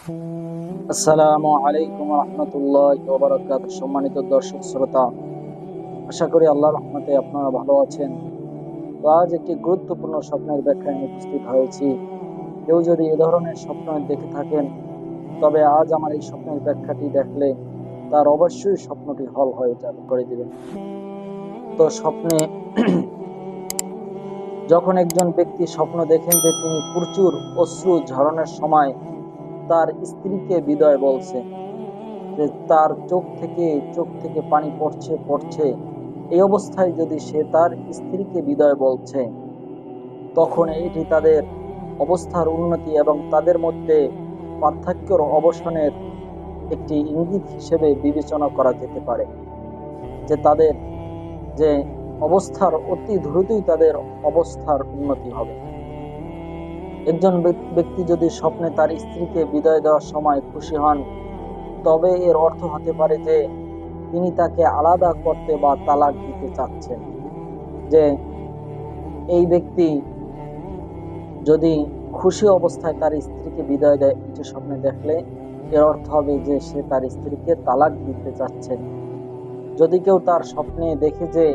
আসসালামু আলাইকুম রহমতুল্লাহি ওয়া বারাকাতুহু। সম্মানিত দর্শক শ্রোতা, আশা করি আল্লাহর রহমতে আপনারা ভালো আছেন। তো আজ একটি গুরুত্বপূর্ণ স্বপ্নের ব্যাখ্যায় আমি উপস্থিত হয়েছি। কেউ যদি এ ধরনের স্বপ্ন দেখে থাকেন, তবে আজ আমার এই স্বপ্নের ব্যাখ্যাটি দেখলে তার অবশ্যই স্বপ্নটি হল হয়ে করে দিবেন। তো স্বপ্নে যখন একজন ব্যক্তি স্বপ্ন দেখেন যে তিনি প্রচুর অশ্রু ঝরনের সময় তার স্ত্রীকে বিদায় বলছে, যে তার চোখ থেকে পানি পড়ছে, এই অবস্থায় যদি সে তার স্ত্রীকে বিদায় বলছে, তখন এটি তাদের অবস্থার উন্নতি এবং তাদের মধ্যে পার্থক্যের অবসানের একটি ইঙ্গিত হিসেবে বিবেচনা করা যেতে পারে। যে তাদের যে অবস্থার অতি দ্রুতই তাদের অবস্থার উন্নতি হবে। একজন ব্যক্তি যদি স্বপ্নে তার স্ত্রীকে বিদায় দেওয়ার সময় খুশি হন, তবে এর অর্থ হতে পারে যে তিনি তাকে আলাদা করতে বা তালাক দিতে চাচ্ছেন। যে এই ব্যক্তি যদি খুশি অবস্থায় তার স্ত্রীকে বিদায় দেয়, এটি স্বপ্নে দেখলে এর অর্থ হবে যে সে তার স্ত্রীকে তালাক দিতে চাচ্ছেন। যদি কেউ তার স্বপ্নে দেখে যে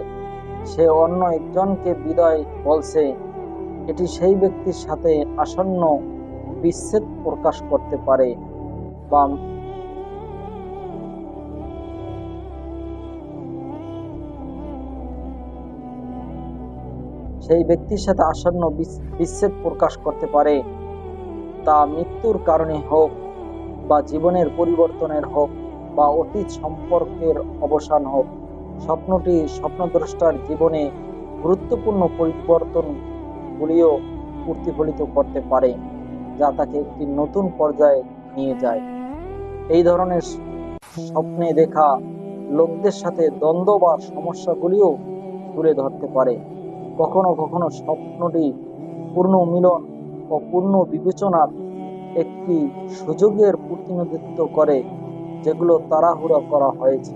সে অন্য একজনকে বিদায় বলছে, এটি সেই ব্যক্তির সাথে আসন্ন বিচ্ছেদ প্রকাশ করতে পারে বা সেই ব্যক্তির সাথে আসন্ন বিচ্ছেদ প্রকাশ করতে পারে, তা মৃত্যুর কারণে হোক বা জীবনের পরিবর্তনের হোক বা অতীত সম্পর্কের অবসান হোক। স্বপ্নটি স্বপ্নদ্রষ্টার জীবনে গুরুত্বপূর্ণ পরিবর্তনগুলিও প্রতিফলিত করতে পারে, যা তাকে একটি নতুন পর্যায়ে নিয়ে যায়। এই ধরনের স্বপ্নে দেখা লোকদের সাথে দ্বন্দ্ব বা সমস্যাগুলিও তুলে ধরতে পারে। কখনো কখনো স্বপ্নটি পূর্ণ মিলন ও পূর্ণ বিবেচনার একটি সুযোগের প্রতিনিধিত্ব করে, যেগুলো তাড়াহুড়া করা হয়েছে।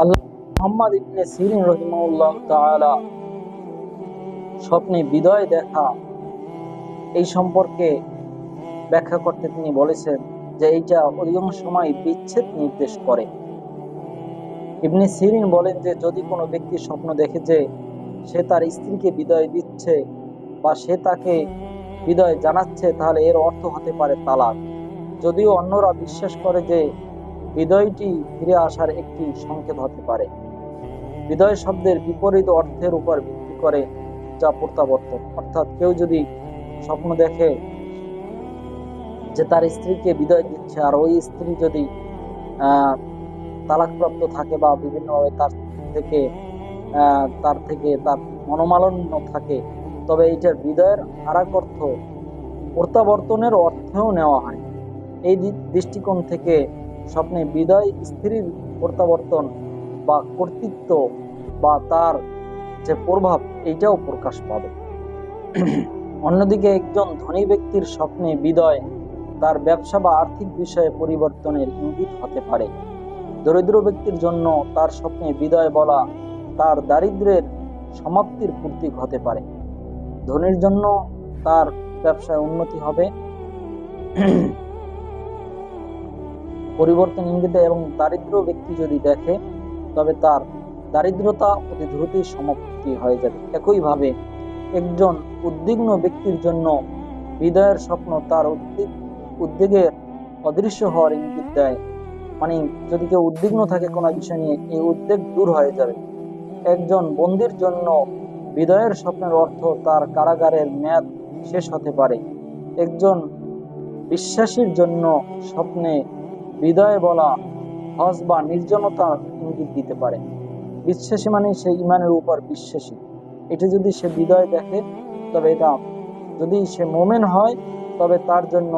আল্লাহ মুহাম্মদ ইবনে সিরিন রাহিমাহুল্লাহ তাআলা স্বপ্নে বিদায় দেখা এই সম্পর্কে ব্যাখ্যা করতে তিনি বলেছেন যে এইটা অধিকাংশ সময় বিচ্ছেদ নির্দেশ করে। ইবনে সিরিন বলেন যে যদি কোনো ব্যক্তি স্বপ্ন দেখে যে সে তার স্ত্রীকে বিদায় দিচ্ছে বা সে তাকে বিদায় জানাচ্ছে, তাহলে এর অর্থ হতে পারে তালাক। যদিও অন্যরা বিশ্বাস করে যে বিদায়টি ফিরে আসার একটি সংকেত হতে পারে। বিদায় শব্দের বিপরীত অর্থের উপর ভিত্তি করে, যা প্রত্যাবর্তন। অর্থাৎ কেউ যদি স্বপ্ন দেখে যে তার স্ত্রীকে বিদায় দিচ্ছে, আর ওই স্ত্রী যদি তালাকপ্রাপ্ত থাকে বা বিভিন্নভাবে তার থেকে তার মনোমালিন্য থাকে, তবে এইটার বিদায়ের আর এক অর্থ প্রত্যাবর্তনের অর্থেও নেওয়া হয়। এই দৃষ্টিকোণ থেকে স্বপ্নে বিদায় স্ত্রীর প্রত্যাবর্তন বা কর্তৃত্ব বা তার যে প্রভাব, এইটাও প্রকাশ পাবে। অন্যদিকে একজন ধনী ব্যক্তির স্বপ্নে বিদায় তার ব্যবসা বা আর্থিক বিষয়ে পরিবর্তনের ইঙ্গিত হতে পারে। দরিদ্র ব্যক্তির জন্য তার স্বপ্নে বিদায় বলা তার দারিদ্র্যের সমাপ্তির প্রতীক হতে পারে। ধনীর জন্য তার ব্যবসায় উন্নতি হবে পরিবর্তন ইঙ্গিত, এবং দারিদ্র ব্যক্তি যদি দেখে, তবে তার দারিদ্রতা অতি দ্রুতই সমাপ্তি হয়ে যাবে। একইভাবে একজন উদ্বিগ্ন ব্যক্তির জন্য বিদায়ের স্বপ্ন তার উদ্বেগের অদৃশ্য হওয়ার ইঙ্গিত দেয়। মানে যদি কেউ উদ্বিগ্ন থাকে কোনো বিষয় নিয়ে, এই উদ্বেগ দূর হয়ে যাবে। একজন বন্দির জন্য বিদায়ের স্বপ্নের অর্থ তার কারাগারের মেয়াদ শেষ হতে পারে। একজন বিশ্বাসীর জন্য স্বপ্নে বিদায় বলা হজ বা নির্জনতার ইঙ্গিত দিতে পারে। বিশ্বাসী মানে সে ইমানের উপর বিশ্বাসী। এটি যদি সে বিদায় দেখে, তবে এটা, যদি সে মোমেন হয়, তবে তার জন্য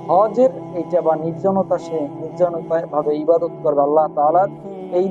হজের এইটা বা নির্জনতা, সে নির্জনতা ভাবে ইবাদত করবে, আল্লাহ তাআলার